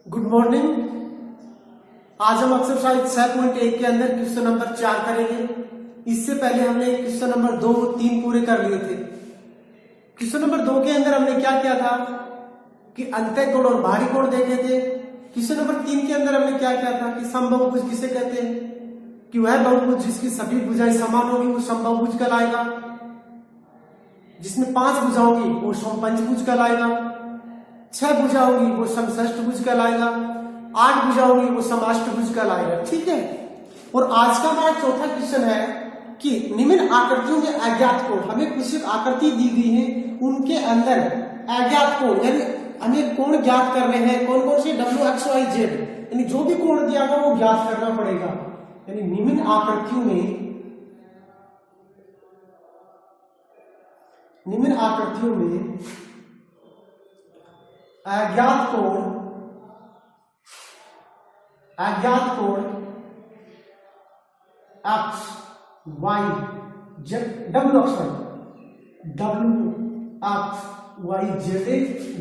Good morning. आज हम exercise 6.1 के अंदर क्वेश्चन नंबर 4 करेंगे। इससे पहले हमने क्वेश्चन नंबर 2, 3 पूरे कर लिए थे। क्वेश्चन नंबर 2 के अंदर हमने क्या किया था कि अंतः कोण और बाहरी कोण देखे थे। क्वेश्चन नंबर 3 के अंदर हमने क्या किया था कि समबाहुभुज किसे कहते हैं, कि वह बहुभुज जिसकी सभी भुजाएं समान होगी वो समबाहुभुज कहलाएगा, जिसमें 5 भुजा होगी वो समपंचभुज कहलाएगा, 6 भुजा होगी वो समषष्ठभुज कहलाएगा, 8 भुजा होगी वो समाष्टभुज कहलाएगा। ठीक है। और आज का हमारा चौथा क्वेश्चन है कि निम्न आकृतियों के अज्ञात कोण, हमें कुछ आकृति दी गई है, उनके अंदर अज्ञात कोण यानी हमें कोण ज्ञात करने हैं। कौन कौन से? WXYZ, यानी जो भी कोण दिया गया वो ज्ञात करना पड़ेगा। यानी निम्न आकृतियों में अज्ञात कोण X, Y, Z, WXYZ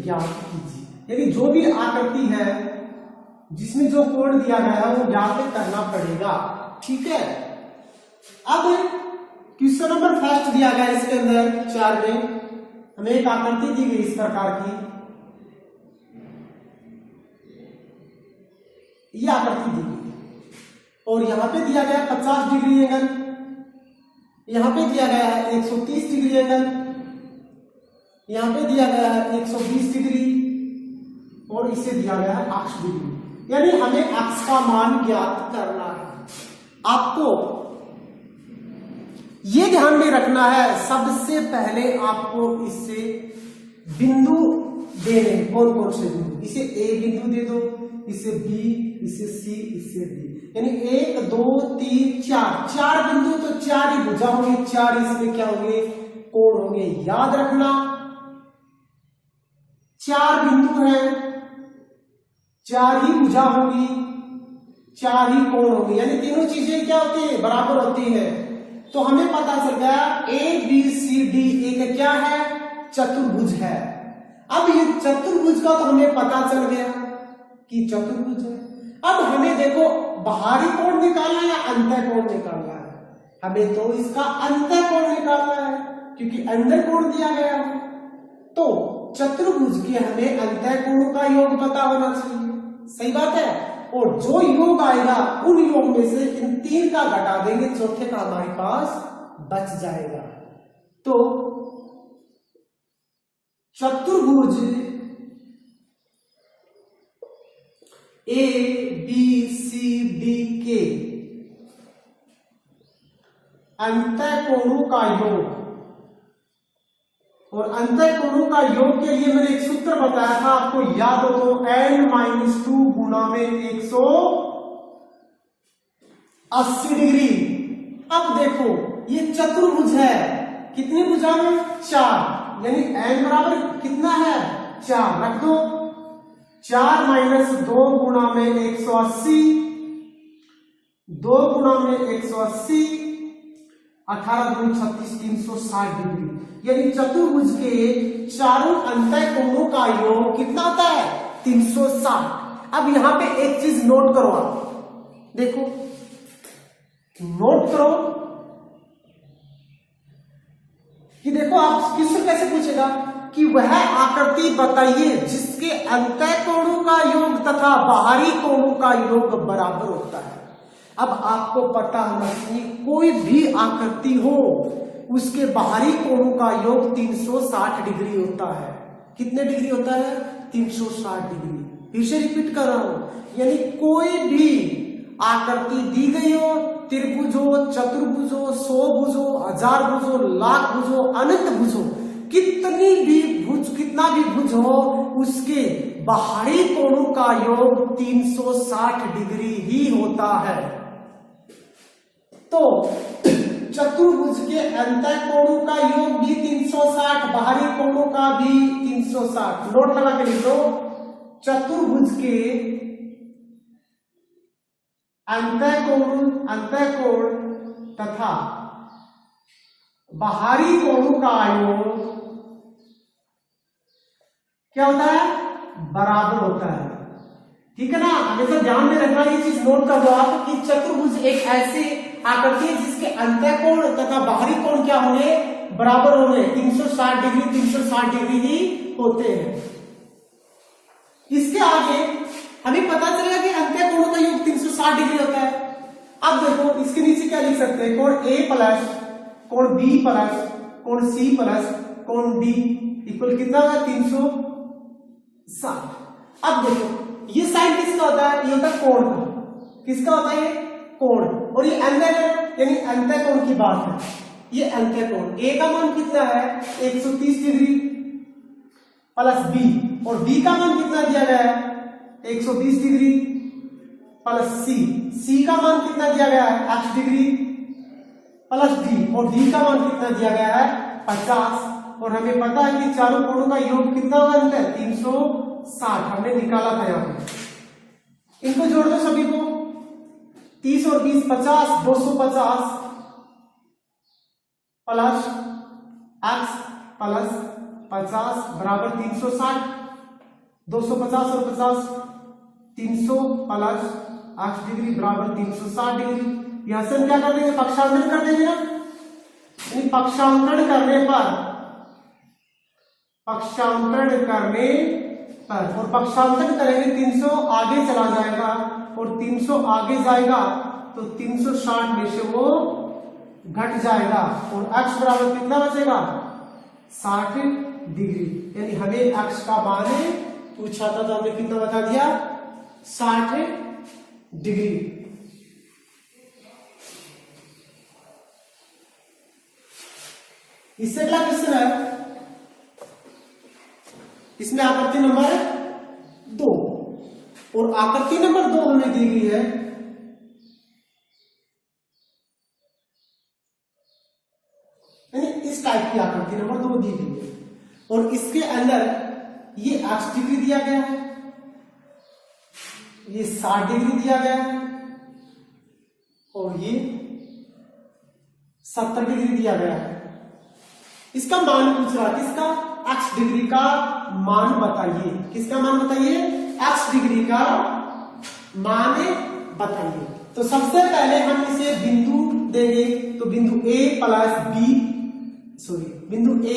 ज्ञात कीजिए। यानी जो भी आकृति है जिसमें जो कोण दिया गया है वो ज्ञात करना पड़ेगा। ठीक है। अब क्वेश्चन नंबर फर्स्ट दिया गया इसके अंदर 4 में हमें एक आकृति दी गई इस प्रकार की, ये आकृति दी गई और यहां पे दिया गया 50 डिग्री एंगल, यहां पे दिया गया है 130 डिग्री एंगल, यहां पे दिया गया है 120 डिग्री और इसे दिया गया है 80 डिग्री। यानी हमें x का मान ज्ञात करना है। आपको ये ध्यान में रखना है, सबसे पहले आपको इससे बिंदु देने, कौन कौन से बिंदु, इसे A बिंदु दे दो, इसे B, इसे C, इसे D, यानी 1 2 3 4 बिंदु, तो 4 ही भुजा होंगे, 4 इसमें क्या होंगे? कोण होंगे। याद रखना 4 बिंदु हैं, 4 ही भुजा होगी, 4 ही कोण होंगे, यानी तीनों चीजें क्या होती है? बराबर होती है। तो हमें पता चल गया ABCD एक क्या है? चतुर्भुज है। अब ये चतुर्भुज का तो हमें पता चल गया कि चतुर्भुज है। अब हमें देखो बाहरी कोण निकालना है या अंतः कोण निकालना है? हमें तो इसका अंतः कोण निकालना है क्योंकि अंदर कोण दिया गया है। तो चतुर्भुज के हमें अंतः कोणों का योग पता होना चाहिए। सही बात है। और जो योग आएगा उन योग में से इन 3 का घटा देंगे, चौथे का हमारे पास बच जाएगा। तो चतुर्भुज ABCD के अंतः कोणों का योग, और अंतः कोणों का योग के लिए मैंने एक सूत्र बताया था, आपको याद हो तो n-2 गुना में 180 डिग्री। अब देखो ये चतुर्भुज है, कितनी भुजा में? 4, यानी n बराबर कितना है? 4 रख दो। 4 - 2 गुना में 180, 2 गुना में 180, 18 दूनी 36, 360 डिग्री। यानी चतुर्भुज के चारों अंतः कोणों का योग कितना होता है? 360। अब यहां पे एक चीज नोट करो, आप देखो, नोट करो कि देखो आप किससे कैसे पूछेगा कि वह आकृति बताइए जिसके अंतः कोणों का योग तथा बाहरी कोणों का योग बराबर होता है। अब आपको पता होना चाहिए कोई भी आकृति हो उसके बाहरी कोणों का योग 360 डिग्री होता है। कितने डिग्री होता है? 360 डिग्री। फिर से रिपीट कर रहा हूं, यानी कोई भी आकृति दी गई हो, त्रिभुज हो, चतुर्भुज हो, 100 भुज हो, 1000 भुज हो, लाख भुज हो, अनंत भुज हो, कितना भी भुज हो, उसके बाहरी कोणों का योग 360 डिग्री ही होता है। तो चतुर्भुज के अंतः कोणों का योग भी 360, बाहरी कोणों का भी 360। नोट लगा के लिख लो, चतुर्भुज के अंतः कोण तथा बाहरी कोणों का योग क्या होता है? बराबर होता है। ठीक है ना, हमेशा ध्यान में रखना, ये चीज नोट कर दो आप कि चतुर्भुज एक ऐसी आकृति है जिसके अंतःकोण तथा बाहरी कोण क्या होंगे, बराबर होंगे, 360 डिग्री 360 डिग्री ही होते हैं। इसके आगे हमें पता चलेगा कि अंतःकोणों का योग 360 डिग्री होता है। अब देखो इसके नीचे क्या लिख सकते हैं, कोण ए प्लस कोण बी प्लस कोण सी प्लस कोण डी इक्वल कितना होगा, 360। अब देखो ये साइन किसका होता है, ये होता है कोण का। किसका होता है, ये कोण, और ये अंतःकोण यानी अंतःकोण की बात है। ये अंतःकोण ए का मान कितना है, 130 डिग्री प्लस बी, और बी का मान कितना दिया गया है, 120 डिग्री प्लस सी का मान कितना दिया गया है, 80 डिग्री प्लस डी, और डी का मान कितना दिया गया है, 50। और हमें पता है कि चारों कोणों का योग कितना होगा, 360 हमने निकाला था यहाँ पे। इनको जोड़ दो सभी को, 30 और 20 50, 250 प्लस x प्लस 50 बराबर 360, 250 और 50 300 प्लस x डिग्री बराबर 360 डिग्री। यहां से हम क्या कर देंगे, पक्षांतरण कर देंगे ना, यानी पक्षांतरण करने पर और पक्षांतरण करेंगे 300 आगे चला जाएगा, और 300 आगे जाएगा तो 360 में से वो घट जाएगा, और x बराबर कितना बचेगा, 60 डिग्री। यानी हमें x का मान पूछा था तो हमने कितना बता दिया, 60 डिग्री। इससे अगला क्वेश्चन है, इसमें आकृति नंबर 2, और आकृति नंबर 2 हमें दी गई है यानी इस टाइप की आकृति नंबर 2 दी गई है, और इसके अंदर ये 80 डिग्री दिया गया है, ये 60 डिग्री दिया गया है, और ये 70 डिग्री दिया गया है। इसका मान पूछ रहा है, किसका, x डिग्री का मान बताइए। किसका मान बताइए, x डिग्री का मान बताइए। तो सबसे पहले हम इसे बिंदु देंगे, तो बिंदु A प्लस बी, बिंदु A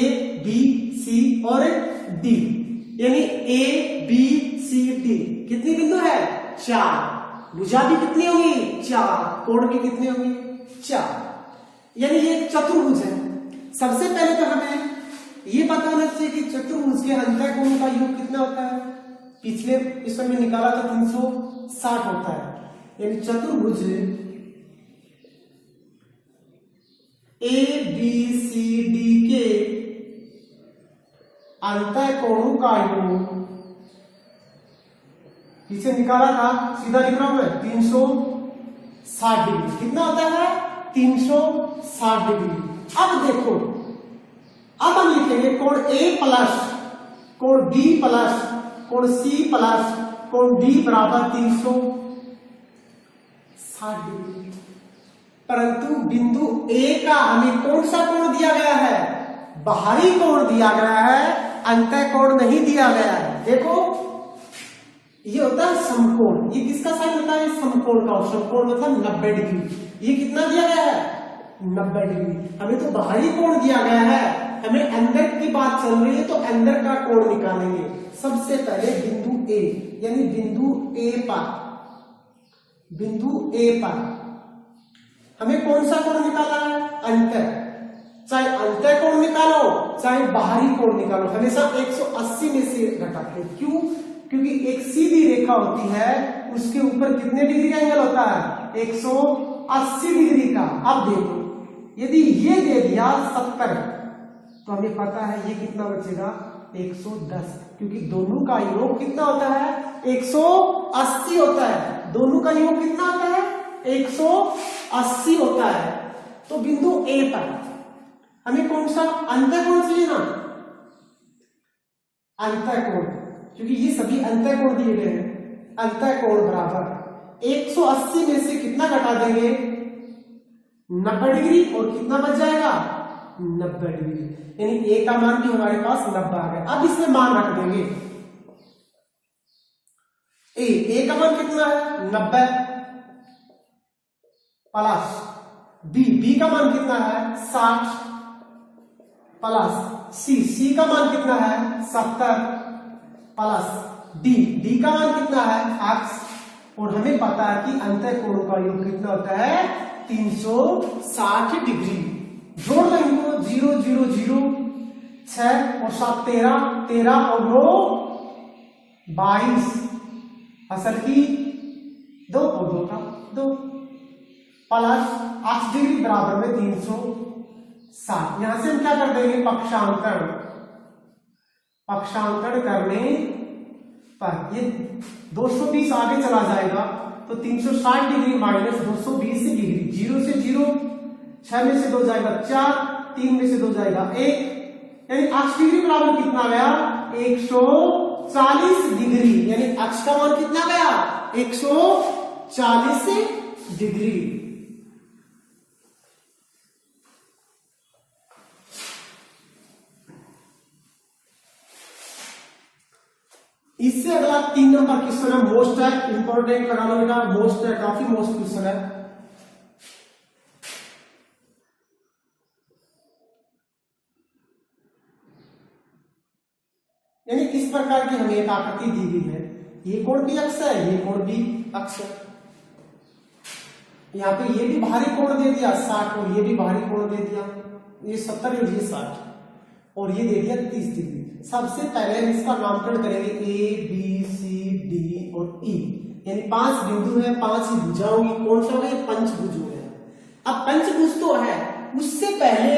B C और D, यानी A B C D कितनी बिंदु है, 4। भुजा भी कितनी होगी, 4। कोण भी कितने होंगे, 4। यानी ये चतुर्भुज है। सबसे पहले तो हमें ये पता होना चाहिए कि चतुर्भुज के अंतःकोण का योग कितना होता है। पिछले क्वेश्चन में निकाला था 360 होता है, यानी चतुर्भुज ए बी सी डी के अंतःकोणों का योग पीछे निकाला था, सीधा लिख रहा हूं मैं, 360 डिग्री। कितना होता है, 360 डिग्री। अब देखो, अब हम लिखेंगे कोण A प्लस कोण B प्लस कोण C प्लस कोण D बराबर 360 डिग्री। परंतु बिंदु A का हमें कौन सा कोण दिया गया है, बाहरी कोण दिया गया है, अंतःकोण नहीं दिया गया है। देखो ये होता है समकोण, ये किसका साइन होता है, समकोण का। समकोण मतलब 90 डिग्री। ये कितना दिया गया है, 90 डिग्री। हमें तो बाहरी कोण दिया गया है, हमें अंदर की बात चल रही है तो अंदर का कोण निकालेंगे। सबसे पहले बिंदु A, यानी बिंदु A पर हमें कौन सा कोण निकालना है, अंतर। चाहे अंतःकोण निकालो चाहे बाहरी कोण निकालो, हमेशा 180 में से घटाते। क्यों, क्योंकि एक सीधी रेखा होती है, उसके ऊपर कितने डिग्री का एंगल होता है, 180 डिग्री का। अब देखो यदि ये दे दिया 70 तो हमें पता है ये कितना बचेगा, 110, क्योंकि दोनों का योग कितना होता है, 180 होता है। दोनों का योग कितना होता है, 180 होता है। तो बिंदु A पर हमें कौन सा अंतःकोण चाहिए ना, अंतःकोण, क्योंकि ये सभी अंतःकोण दिए गए हैं। अंतःकोण बराबर 180 में से कितना घटा देंगे, 90 डिग्री, और कितना बच जाएगा, 90 डिग्री। यानी A का मान भी हमारे पास 90 आ गया। अब इसमें मान रख देंगे, ए का मान कितना है 90 प्लस बी का मान कितना है 60 प्लस सी का मान कितना है 70 प्लस डी का मान कितना है x। और हमें पता है कि अंतःकोणों का योग कितना होता है 360 डिग्री। जोड़ लो इनको 0 0 0 6 और 7 13 13 और 9 22 असल की 2 और 2 का 2 प्लस 8 डिग्री बराबर में 360। यहां से हम क्या कर देंगे पक्षांतरण करने पर ये 220 आगे चला जाएगा तो 360 डिग्री माइनस 220 डिग्री 0 से 0 6 में से 2 जाएगा 4 3 में से 2 जाएगा 1 यानी 8 डिग्री बराबर कितना गया 140 डिग्री। यानी अक्ष का मान कितना गया 140 डिग्री। इससे अगला 3 नंबर क्वेश्चन है मोस्ट है इंपॉर्टेंट लगा लो बेटा मोस्ट है काफी मोस्ट क्वेश्चन है। यानी इस प्रकार की हमें एक आकृति दी गई है ये कोण भी अक्ष है ये कोण भी अक्ष है। यहाँ पे ये भी बाहरी कोण दे दिया 60 और ये भी बाहरी कोण दे दिया ये 70 और ये 60 और ये दे दिया 30 डिग्री। सबसे पहले हम इसका नामकरण करेंगे ए बी सी डी और ई यानी 5 बिंदु है 5 ही भुजा होगी कौन सा होगा पंचभुज हो गया। अब पंचभुज तो है उससे पहले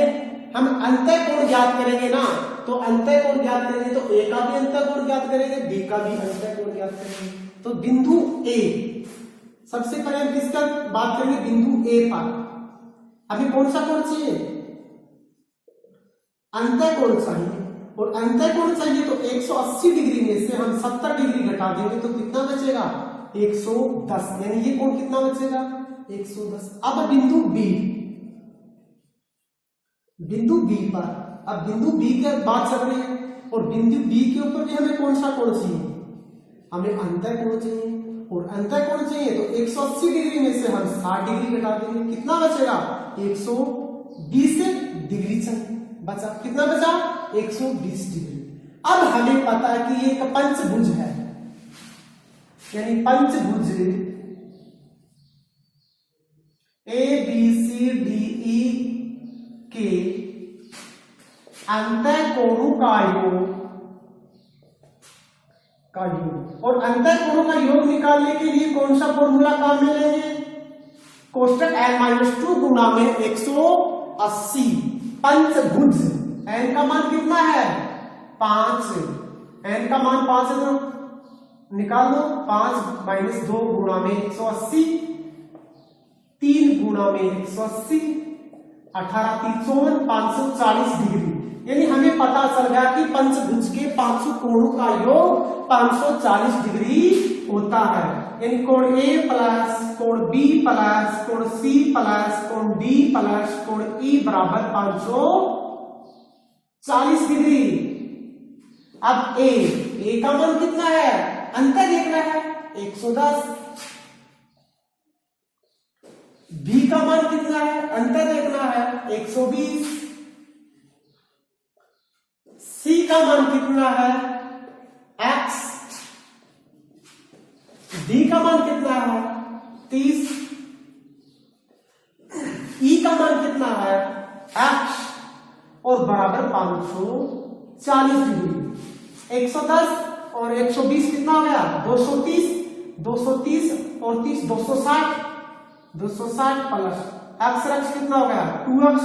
हम अंतःकोण ज्ञात करेंगे ना तो अंतःकोण ज्ञात करेंगे तो ए का भी अंतःकोण ज्ञात करेंगे बी का भी अंतःकोण ज्ञात करेंगे। तो बिंदु ए सबसे पहले हम किसका बात करेंगे बिंदु ए पर अभी कौन सा कोण चाहिए अंतःकोण चाहिए और अंतःकोण चाहिए तो 180 डिग्री में से हम 70 डिग्री घटा देंगे तो कितना बचेगा 110 यानी ये कोण कितना बचेगा 110। अब बिंदु बी पर अब बिंदु बी की बात चल रही है और बिंदु बी के ऊपर भी हमें कौन सा कोण चाहिए हमें अंतःकोण चाहिए और अंतःकोण चाहिए तो 180 डिग्री में से हम 60 डिग्री घटा देंगे कितना बचेगा 120 डिग्री चाहिए बचा कितना बचा 120 डिग्री। अब हमें पता है कि ये एक पंचभुज है यानी पंचभुज A B C D E के अंतःकोणों का योग और अंतःकोणों का योग निकालने के लिए कौन सा फॉर्मूला काम में लेंगे कोष्टक n-2 गुणा में 180 पंचभुज n का मान कितना है 5 n का मान 5 है तो निकाल दो 5 - 2 गुणा में 180 3 गुणा में 180 18 3 540 डिग्री यानी हमें पता चल गया कि पंचभुज के 500 कोणों का योग 540 डिग्री होता है। यानी कोण ए प्लस कोण बी प्लस कोण सी प्लस कोण डी प्लस कोण ई बराबर 540 डिग्री। अब ए का मान कितना है अंतर देखना है 110 बी का मान कितना है अंतर देखना है 120 सी का मान कितना है x डी का मान कितना है 30 ई का मान कितना है x और बराबर 540 डिग्री 110 और 120 कितना हो गया 230 230 और 30 260 प्लस x कितना हो गया 2x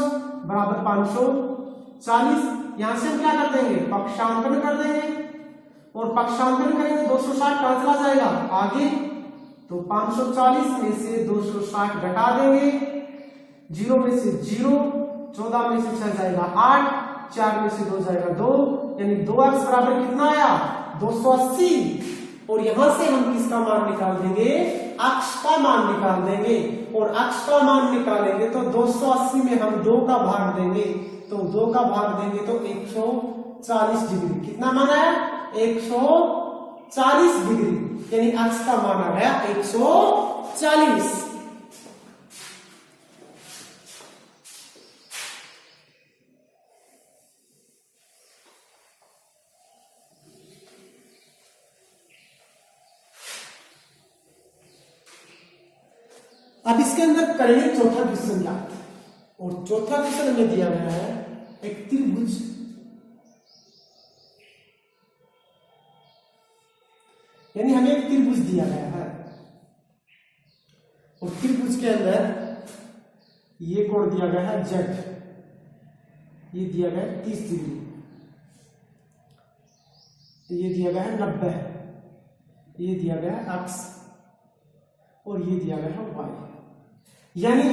बराबर 540। यहां से हम क्या कर देंगे पक्षांतरण कर देंगे और पक्षांतरण करेंगे 260 कहां चला जाएगा आगे तो 540 में से 260 घटा देंगे 0 में से 0 14 में से 6 जाएगा 8 4 में से 2 जाएगा 2 यानी 2x बराबर कितना आया 280 और यहां से हम किसका मान निकाल देंगे अक्ष का मान निकाल देंगे और अक्ष का मान निकालेंगे तो 280 में हम 2 का भाग देंगे तो 2 का भाग देंगे तो 140 डिग्री कितना मान है 140 40 डिग्री, यानी अक्स का मान आ गया 140। अब इसके अंदर करेंगे चौथा क्वेश्चन याद, और चौथा क्वेश्चन हमें दिया गया है एक त्रिभुज, यानी हमें एक त्रिभुज दिया गया है, और त्रिभुज के अंदर ये कोण दिया गया है जेड, ये दिया गया है 30 डिग्री, ये दिया गया है 90, ये दिया गया है एक्स, और ये दिया गया है वाई। यानी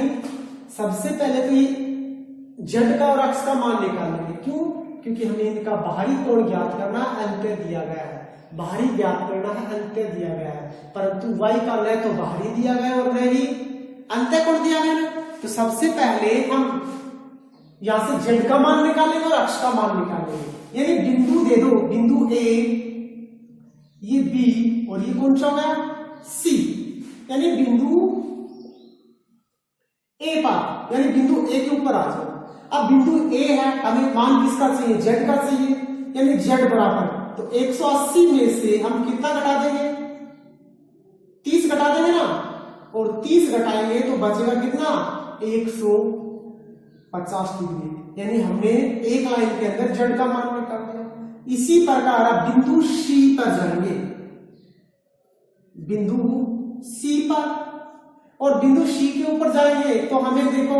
सबसे पहले तो ये जेड का और एक्स का मान निकालेंगे। क्यों? क्योंकि हमें इनका बाहरी कोण ज्ञात करना, अंतर दिया गया है, बाहरी ज्ञात करना है, अंतर दिया गया है, परंतु वाई का न तो बाहरी दिया गया और न ही अंतर कोण दिया गया ना। तो सबसे पहले हम यहां से जेड का मान निकालेंगे और एक्स का मान निकालेंगे। यानी बिंदु दे दो, बिंदु ए, ये बी, और ये कौन सा हो गया सी, यानी बिंदु ए पर, यानी बिंदु ए के ऊपर आ जाओ। अब बिंदु ए है, हमें मान किसका चाहिए? जेड का चाहिए, यानी जेड बराबर, तो 180 में से हम कितना घटा देंगे? 30 घटा देंगे ना, और 30 घटाएंगे तो बचेगा कितना? 150 डिग्री, यानी हमने एक लाइन के अंदर जेड का मान निकाल दिया। इसी प्रकार अब बिंदु सी पर जाएंगे, बिंदु सी पर, और बिंदु सी के ऊपर जाएंगे तो हमें देखो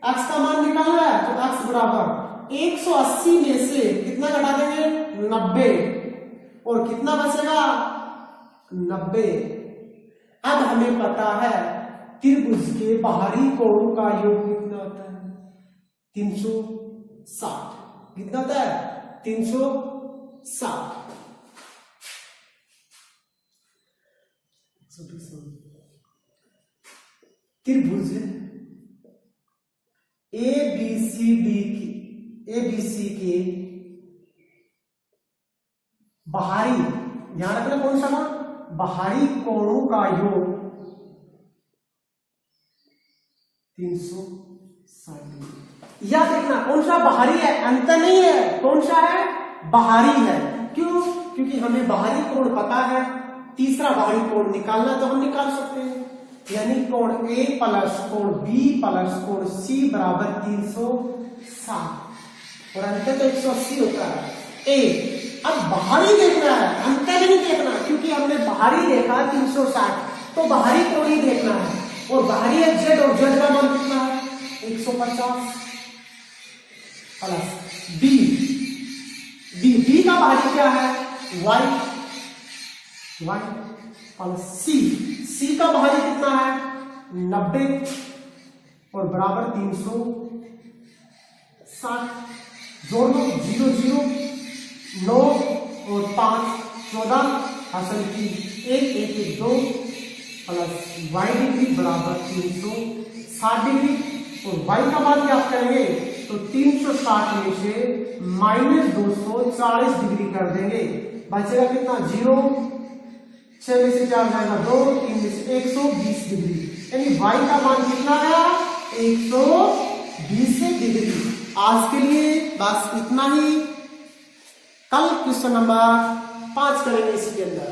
एक्स का मान निकालना है, तो एक्स बराबर 180 में से कितना घटा देंगे? 90, और कितना बचेगा? 90। अब हमें पता है त्रिभुज के बाहरी कोणों का योग कितना होता है? 360। कितना होता है? 360। त्रिभुज एबीसी के बाहरी, ध्यान रखना कौन सा ना, बाहरी कोणों का योग 360 डिग्री। या देखना कौन सा बाहरी है, अंतर नहीं है, कौन सा है? बाहरी है। क्यों? क्योंकि हमें बाहरी कोण पता है, तीसरा बाहरी कोण निकालना तो हम निकाल सकते हैं। यानी कोण ए प्लस कोण बी प्लस कोण सी बराबर 360, और अंतर तो 180 होता है। ए, अब बाहरी देखना है, अंतर नहीं देखना, क्योंकि हमने बाहरी देखा 360, तो बाहरी कोण ही देखना है, और बाहरी है जेड, और जेड का मान कितना है? 150 प्लस बी, बी का बाहरी क्या है? वाई, वाई प्लस सी का बाहरी कितना है? 90, और बराबर 360। जोड़ लो, 0 0 9 और 5 14, हासिल की 1 1 1 2 प्लस वाई डिग्री बराबर 360 डिग्री, और वाई का मान क्या करेंगे? तो 360 में से माइनस 240 डिग्री कर देंगे, बचेगा कितना? 0, 6 में से 4 जाएगा 2, 3 में से 120 डिग्री, यानी y का मान कितना है? 120 डिग्री। आज के लिए बस इतना ही, कल क्वेश्चन नंबर 5 करेंगे इसी के अंदर।